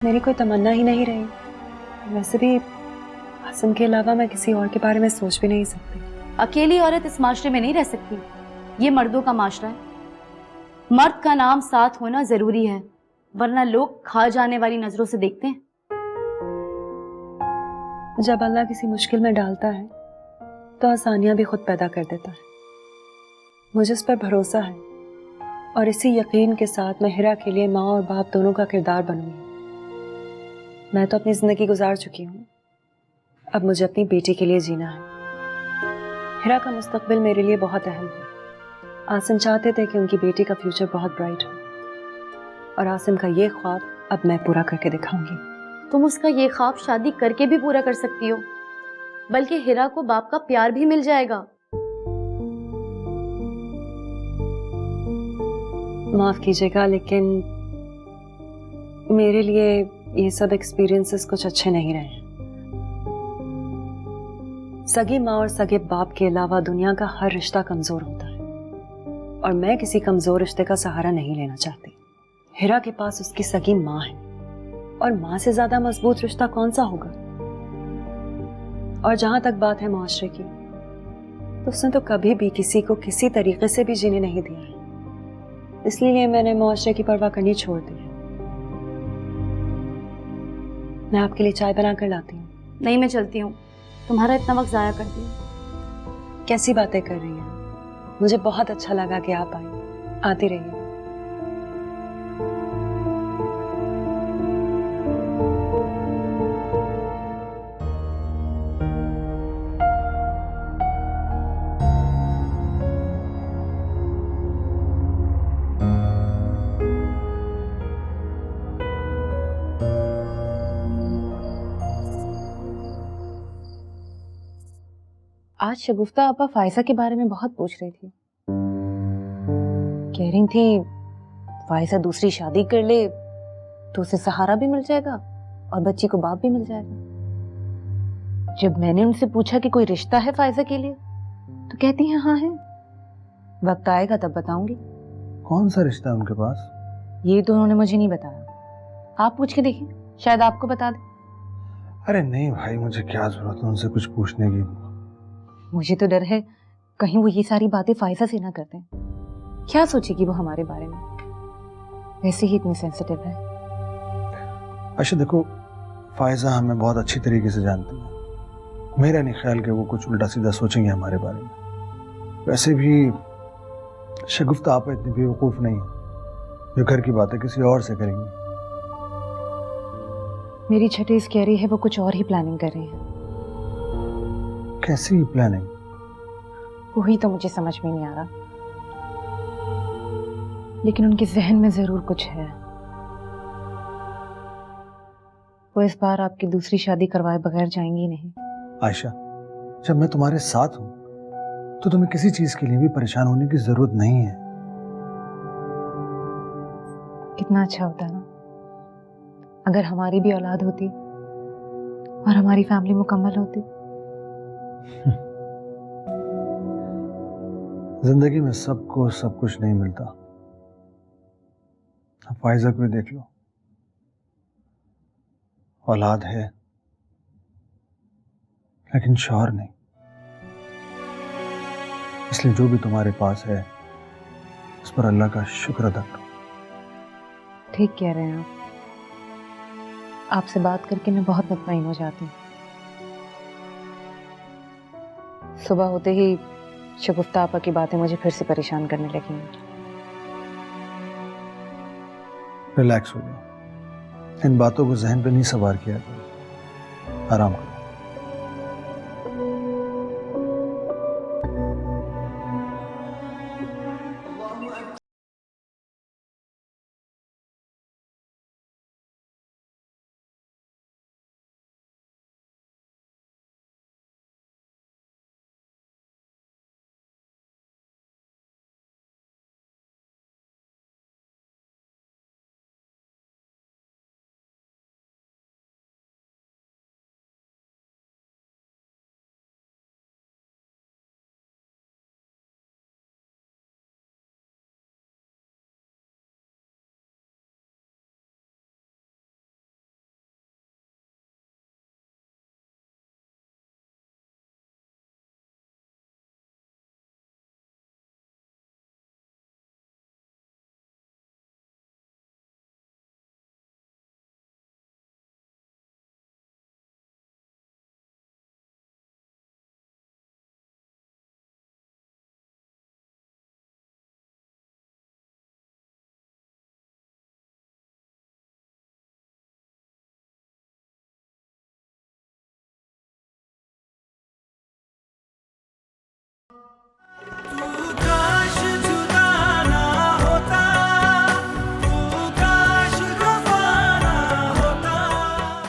मेरी कोई तमन्ना ही नहीं रही। वैसे भी आसिम के अलावा मैं किसी और के बारे में सोच भी नहीं सकती। अकेली औरत इस माशरे में नहीं रह सकती। ये मर्दों का माशरा है। मर्द का नाम साथ होना जरूरी है, वरना लोग खा जाने वाली नजरों से देखते हैं। जब अल्लाह किसी मुश्किल में डालता है तो आसानियां भी खुद पैदा कर देता है। मुझे उस पर भरोसा है और इसी यकीन के साथ मैं हिरा के लिए माँ और बाप दोनों का किरदार बनूंगी। मैं तो अपनी जिंदगी गुजार चुकी हूँ, अब मुझे अपनी बेटी के लिए जीना है। हिरा का मुस्तकबिल मेरे लिए बहुत अहम है। आसिम चाहते थे कि उनकी बेटी का फ्यूचर बहुत ब्राइट हो, और आसिम का ये ख्वाब अब मैं पूरा करके दिखाऊंगी। तुम उसका ये ख्वाब शादी करके भी पूरा कर सकती हो, बल्कि हिरा को बाप का प्यार भी मिल जाएगा। माफ कीजिएगा, लेकिन मेरे लिए ये सब एक्सपीरियंसेस कुछ अच्छे नहीं रहे। सगी माँ और सगे बाप के अलावा दुनिया का हर रिश्ता कमजोर होता है, और मैं किसी कमजोर रिश्ते का सहारा नहीं लेना चाहती। हिरा के पास उसकी सगी माँ है, और माँ से ज्यादा मजबूत रिश्ता कौन सा होगा। और जहां तक बात है मुआशरे की, तो उसने तो कभी भी किसी को किसी तरीके से भी जीने नहीं दिया है। इसलिए मैंने मुआशरे की परवाह करनी छोड़ दी है। मैं आपके लिए चाय बना कर लाती हूँ। नहीं, मैं चलती हूँ। तुम्हारा इतना वक्त जाया करती हूँ। कैसी बातें कर रही हैं? मुझे बहुत अच्छा लगा कि आप आई। आती रहिए। आज शगुफ्ता आपा फायजा के बारे में बहुत पूछ रही थी। कह रही थी फायजा दूसरी शादी कर ले तो उसे सहारा भी मिल जाएगा और बच्ची को बाप भी मिल जाएगा। जब मैंने उनसे पूछा कि कोई रिश्ता है फायजा के लिए, तो कहती हैं हाँ है, वक्त आएगा तब बताऊंगी। कौन सा रिश्ता है उनके पास? ये तो उन्होंने मुझे नहीं बताया। आप पूछ के देखिए, शायद आपको बता दे। अरे नहीं भाई, मुझे क्या जरूरत है उनसे कुछ पूछने की। मुझे तो डर है कहीं वो ये सारी बातें फायजा से ना करते। क्या सोचेगी वो हमारे बारे में? वैसे ही इतनी सेंसिटिव है। अच्छा देखो, फायजा हमें बहुत अच्छी तरीके से जानती है। मेरा नहीं ख्याल कि वो कुछ उल्टा सीधा सोचेंगे हमारे बारे में। वैसे भी शगुफ्ता आप इतनी बेवकूफ नहीं है जो घर की बातें किसी और से करेंगी। मेरी छठी कह रही है वो कुछ और ही प्लानिंग कर रही है। कैसी प्लानिंग? वही तो मुझे समझ में नहीं आ रहा, लेकिन उनके जहन में जरूर कुछ है। वो इस बार आपकी दूसरी शादी करवाए बगैर जाएंगी नहीं। आयशा, जब मैं तुम्हारे साथ हूं तो तुम्हें किसी चीज के लिए भी परेशान होने की जरूरत नहीं है। कितना अच्छा होता है ना अगर हमारी भी औलाद होती और हमारी फैमिली मुकम्मल होती। जिंदगी में सबको सब कुछ नहीं मिलता। फायजा को देख लो, औलाद है लेकिन शौहर नहीं। इसलिए जो भी तुम्हारे पास है उस पर अल्लाह का शुक्र अदा करो। ठीक कह रहे हैं आप। आपसे बात करके मैं बहुत मुतमईन हो जाती हूँ। सुबह होते ही शगुफ्ता आपा की बातें मुझे फिर से परेशान करने लगी। रिलैक्स हो जाओ, इन बातों को जहन पे नहीं सवार किया करो, आराम करो।